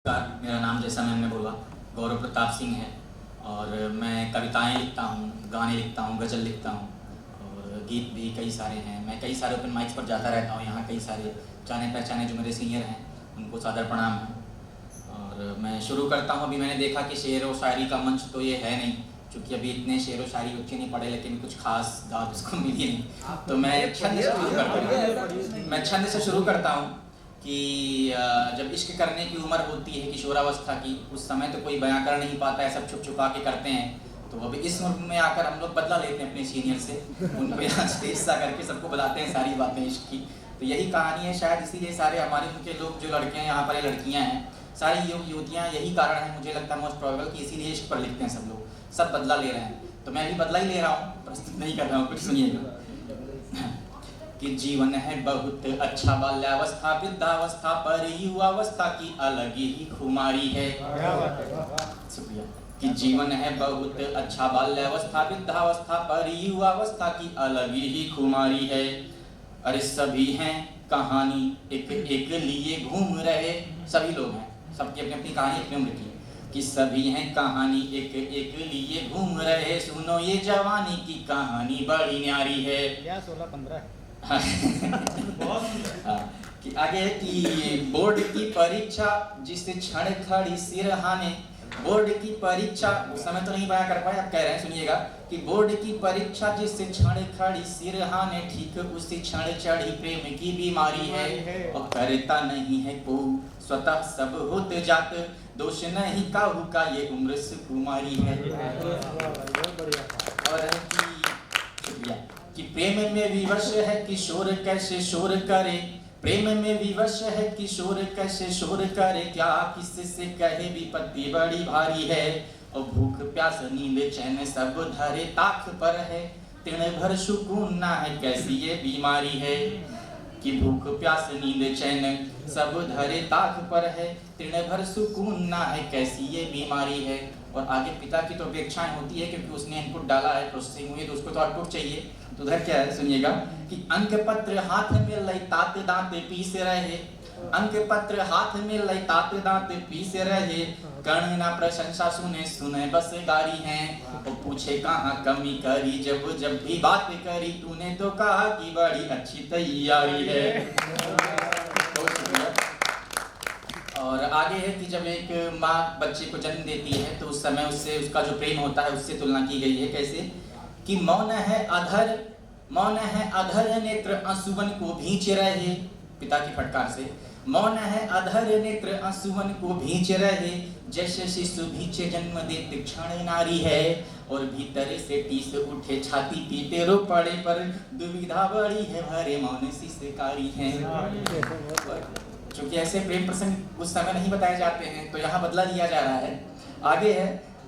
मेरा नाम जैसा मैंने बोला गौरव प्रताप सिंह है और मैं कविताएं लिखता हूँ, गाने लिखता हूँ, गज़ल लिखता हूँ और गीत भी कई सारे हैं। मैं कई सारे ओपन माइक्स पर जाता रहता हूँ। यहाँ कई सारे जाने पहचाने जो मेरे सीनियर हैं उनको सादर प्रणाम है। और मैं शुरू करता हूँ। अभी मैंने देखा कि शेर व शायरी का मंच तो ये है नहीं, क्योंकि अभी इतने शेर व शायरी बच्चे नहीं पढ़े, लेकिन कुछ खास दाद उसको मिली नहीं। तो मैं छंद से शुरू करता हूँ कि जब इश्क करने की उम्र होती है किशोरावस्था की, उस समय तो कोई बयां कर नहीं पाता है, सब छुप छुपा के करते हैं। तो अब इस उम्र में आकर हम लोग बदला लेते हैं अपने सीनियर से, उनको यहाँ स्टेज सा करके सबको बताते हैं सारी बातें इश्क की। तो यही कहानी है शायद, इसीलिए सारे हमारे उनके लोग जो लड़के हैं, यहाँ पर लड़कियाँ हैं, सारी युवतियाँ, यही कारण है मुझे लगता है मोस्ट प्रोबेबल कि इसीलिए इश्क पर लिखते हैं सब लोग, सब बदला ले रहे हैं। तो मैं भी बदला ही ले रहा हूँ, प्रस्तुत नहीं कर रहा हूँ, कुछ सुनिएगा। कि जीवन है बहुत अच्छा, बाल्यावस्था वृद्धावस्था पर युवावस्था की अलग ही खुमारी है। शुक्रिया। कि जीवन है बहुत अच्छा, बाल्यावस्था वृद्धावस्था पर युवावस्था की अलग ही खुमारी है। अरे सभी हैं कहानी एक एक लिए घूम रहे, सभी लोग हैं, सबकी अपनी अपनी कहानी अपनी उम्र की। कि सभी हैं कहानी एक एक लिए घूम रहे, सुनो ये जवानी की कहानी बड़ी न्यारी है। 16-15 कि आगे है कि बोर्ड की परीक्षा जिस क्षण खड़ी सिरहाने, बोर्ड की परीक्षा उस समय तो नहीं बयां कर पाए, आप कह रहे हैं, सुनिएगा। कि बोर्ड की परीक्षा जिस क्षण खड़ी सिरहाने, ठीक उसी क्षण चढ़ी प्रेम की बीमारी है। और करता नहीं है को स्वतः सब होते जात, दोष नहीं काहू का ये उम्र सुकुमारी है। और कि प्रेम में विवश है किशोर कैसे शोर करे, प्रेम में विवश है किशोर कैसे शोर करे, क्या किससे कहे विपत्ति बड़ी भारी है। और भूख प्यास नींद चैन सब धरे ताक पर है, तिण भर सुकून ना है कैसी ये बीमारी है। कि भूख प्यास नींद चैन सब धरे ताक पर है, तिण भर सुकून ना है कैसी ये बीमारी है। और आगे पिता की तो अपेक्षाएं होती है, क्योंकि उसने इनपुट डाला है, प्रोसेसिंग हुई है, तो उसको तो आउटपुट चाहिए। तो उधर क्या है, सुनिएगा। कि अंक पत्र हाथ में लई तात दांत पीस रहे, अंक पत्र हाथ में लई तात दांत पीस रहे, कर्ण ना प्रशंसा सुने सुने बस गारी हैं। वो पूछे कहाँ कमी करी, जब जब भी बात करी तूने तो कहा कि बड़ी अच्छी तैयारी है। और आगे है कि जब एक माँ बच्चे को जन्म देती है तो उस समय उससे उसका जो प्रेम होता है उससे तुलना की गई है। कैसे? कि मौन है अधर नेत्र आंसुवन को भींच रहे, पिता की फटकार से, मौन है अधर नेत्र आंसुवन को भींच रहे, जैसे शिशु भींचे जन्म देते क्षण नारी है। और भीतर से टीस उठे छाती पीटे रो पड़े, पर दुविधा बड़ी है भरे मौन शिशकारी है। क्योंकि ऐसे प्रेम प्रसंग उस समय नहीं बताए जाते हैं, तो यहाँ बदला दिया जा रहा है। आगे है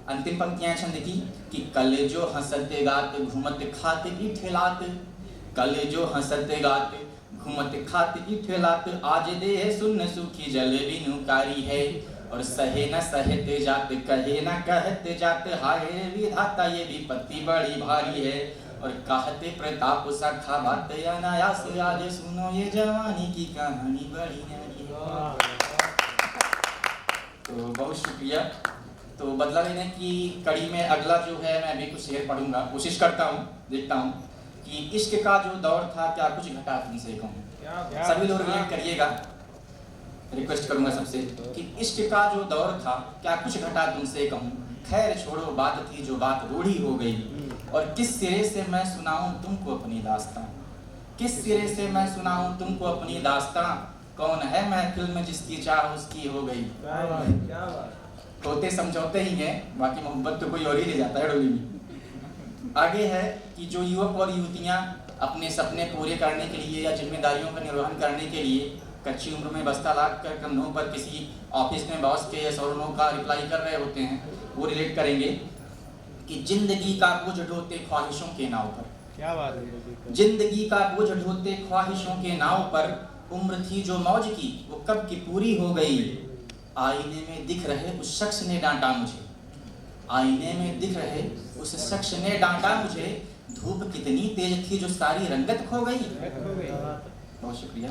अंतिम पंक्तियां छंद की। कि कल जो हंसते गात घूमत खात की ठेलात, कल जो हंसते गात घूमत खात की ठेलात, आज दे सुन सुखी जल बिनुकारी है। और सहे न सहते जात कहे न कहते जात, हाय विधाता ये विपत्ति बड़ी भारी है। और कहते प्रताप सखा बात अनायास, आज सुनो ये जवानी की कहानी बड़ी न्यारी है। तो बहुत शुक्रिया। तो बदला लेने की कड़ी में अगला जो है, मैं अभी कुछ शेर पढ़ूंगा, कोशिश करता हूँ, देखता हूँ कि इश्क का जो दौर था क्या कुछ घटा तुमसे कहूँ। सभी लोग रिलेट करिएगा, रिक्वेस्ट करूंगा सबसे कि इश्क का जो दौर था क्या कुछ घटा तुमसे कहूँ। खैर छोड़ो बात थी जो बात रूढ़ी हो गई, और किस सिरे से मैं सुनाऊं तुमको अपनी दास्तां, किस सिरे से मैं सुनाऊं तुमको अपनी दास्तां। कौन है महफिल में जिसकी चाह उसकी हो गई। होते समझौते ही हैं, बाकी मोहब्बत तो कोई और ही ले जाता है डोली में। आगे है कि जो युवक और युवतियां अपने सपने पूरे करने के लिए या जिम्मेदारियों का निर्वहन करने के लिए कच्ची उम्र में बस्ता लाद कर कंधों पर किसी ऑफिस में बॉस के या सौरनों का रिप्लाई कर रहे होते हैं, वो रिलेट करेंगे। कि जिंदगी का बोझ ढोते ख्वाहिशों के नाव पर, क्या बात है, जिंदगी का बोझ ढोते ख्वाहिशों के नाव पर, उम्र थी जो मौज की वो कब की पूरी हो गई। आईने में दिख रहे उस शख्स ने डांटा मुझे, आईने में दिख रहे उस शख्स ने डांटा मुझे, धूप कितनी तेज थी जो सारी रंगत खो गई। बहुत शुक्रिया।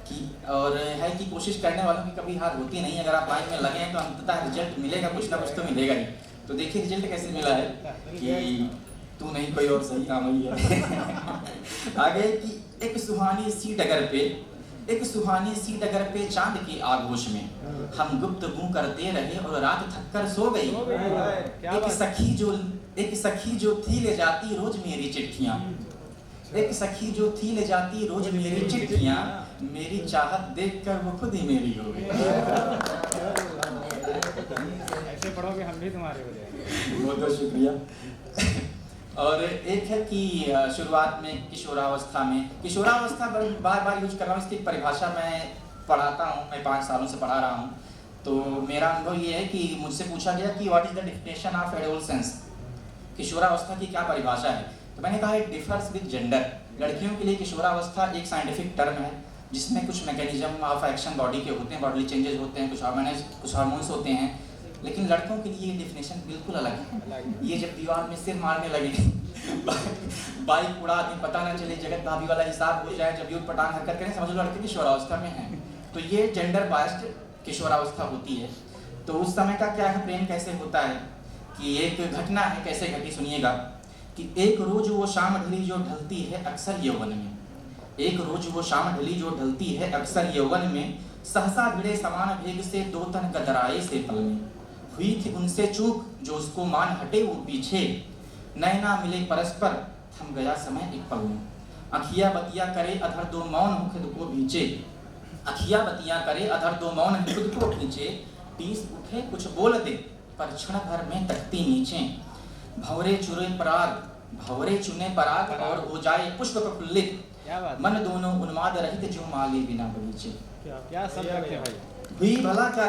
कि और है कि कोशिश करने वालों की कभी हार होती नहीं। अगर आप लाइन में लगे हैं तो अंततः रिजल्ट मिलेगा, कुछ ना कुछ तो मिलेगा ही। तो देखिए रिजल्ट कैसे मिला है कि तू नहीं कोई और सही काम ही है। आगे कि एक सुहानी सी डगर पे चांद के आगोश में हम गुफ्तगू करते रहे और रात थक कर सो गई। एक सखी जो थी ले जाती रोज मेरी चिट्ठियां, एक सखी जो थी ले जाती रोज मेरी चिट्ठियां, मेरी चाहत देखकर वो खुद ही मेरी हो गई। ऐसे पढ़ोगे हम भी तुम्हारे हो जाएंगे। बहुत बहुत शुक्रिया। और एक है कि शुरुआत में किशोरावस्था बार बार यूज कर रहा हूँ। इसकी परिभाषा मैं पढ़ाता हूँ, मैं 5 सालों से पढ़ा रहा हूँ। तो मेरा अनुभव ये है कि मुझसे पूछा गया कि what is the definition of adolescence, किशोरावस्था की क्या परिभाषा है। तो मैंने कहा इट डिफर्स विद जेंडर। लड़कियों के लिए किशोरावस्था एक साइंटिफिक टर्म है जिसमें कुछ मैकेनिज्म ऑफ एक्शन बॉडी के होते हैं, बॉडी चेंजेस होते हैं, कुछ हार्मोन्स होते हैं। लेकिन लड़कों के लिए ये डेफिनेशन बिल्कुल अलग है। ये जब दीवार में सिर मारने लगे, बाइक उड़ा दें, पता ना चले, जगत भाभी वाला हिसाब हो जाए, जब यूट पटांग हरकत करें, समझ लो लड़के किशोरावस्था में है। तो ये जेंडर बायस्ड किशोरावस्था होती है। तो उस समय का क्या है, प्रेम कैसे होता है कि एक घटना है, कैसे घटी सुनिएगा कि एक रोज वो शाम ढली जो ढलती है अक्सर यौवन में, एक रोज वो शाम ढली जो ढलती है अक्सर यौवन में, सहसा भिड़े समान भेग से 2 तन गदराए से पल में, हुई थी उनसे चूक जो उसको मान हटे वो पीछे, नैना मिले परस्पर थम गया समय एक पल में, अखिया बतिया करे अधर 2 मौन खुद को भींचे, अखिया बतिया करे अधर 2 मौन खुद को भींचे, टीस उठे कुछ बोल दे पर क्षण भर में तकती नीचे, भंवरे चुने पराग और हो जाए पुष्प प्रफुल्लित, मन दोनों उन्माद रहित जो माली बिना बगीचे। क्या सब रखे भाई। हुई भला क्या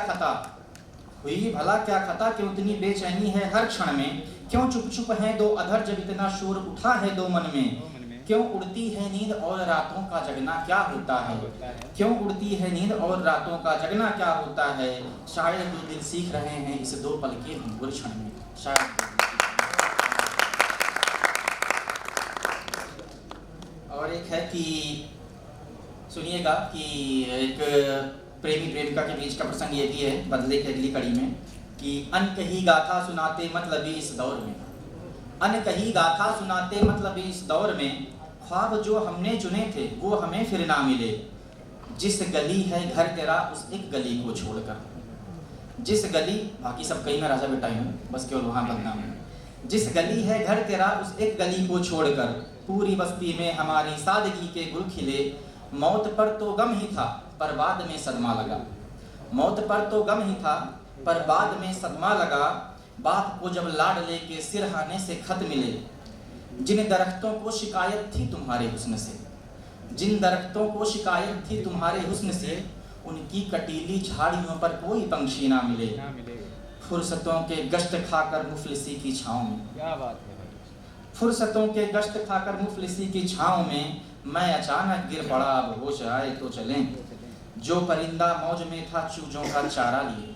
खता क्यों इतनी बेचैनी है हर क्षण में, क्यों चुप चुप है 2 अधर जब इतना शोर उठा है 2 मन में, क्यों उड़ती है नींद और रातों का जगना क्या होता है, क्यों उड़ती है नींद और रातों का जगना क्या होता है, शायद 2 दिल सीख रहे हैं इस 2 पल के भंगुर क्षण में, शायद। और एक है कि सुनिएगा कि एक प्रेमी प्रेमिका के बीच का प्रसंग ये भी है बदले की अगली कड़ी में कि अनकही गाथा सुनाते मतलब इस दौर में, अनकही गाथा सुनाते मतलब इस दौर में, ख्वाब जो हमने चुने थे वो हमें फिर ना मिले, जिस गली है घर तेरा उस एक गली को छोड़कर, जिस गली, बाकी सब कहीं मैं राजा बेटा ही हूँ, बस केवल वहाँ बदनाम है, जिस गली है घर तेरा उस एक गली को छोड़कर, पूरी बस्ती में हमारी सादगी के गुल खिले, मौत पर तो गम ही था पर बाद में सदमा लगा, मौत पर तो गम ही था पर बाद में सदमा लगा, बाप को जब लाडले के सिरहाने से खत मिले, जिन दरख्तों को शिकायत थी तुम्हारे हुस्न से, जिन दरख्तों को शिकायत थी तुम्हारे हुस्न से, उनकी कटीली झाड़ियों पर कोई पंछी ना मिले, फुर्सतों के गश्त खाकर मुफलिसी की छाँव में, क्या बात है, फुर्सतों के गश्त खाकर मुफलिसी की छाँव में, मैं अचानक गिर पड़ा अब होश आए तो चलें, जो परिंदा मौज में था चूजों का चारा लिए,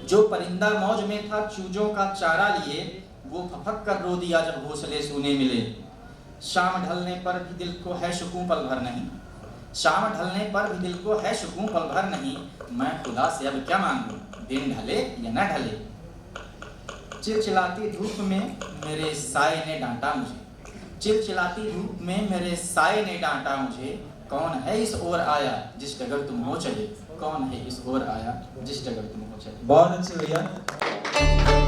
जो परिंदा मौज में था चूजों का चारा लिए, वो फफक कर रो दिया जब घोंसले सूने मिले, शाम ढलने पर भी दिल को है सुकून पल भर नहीं, शाम ढलने पर भी दिल को है सुकून पल भर नहीं, मैं खुदा से अब क्या मांगूं, दिन ढले या न ढले, चिलचिलाती धूप में मेरे साए ने डांटा मुझे, चिलचिलाती धूप में मेरे साए ने डांटा मुझे, कौन है इस ओर आया जिस डगर तुम हो चले, कौन है इस ओर आया जिस डगर तुम हो चले। बहुत अच्छे भैया।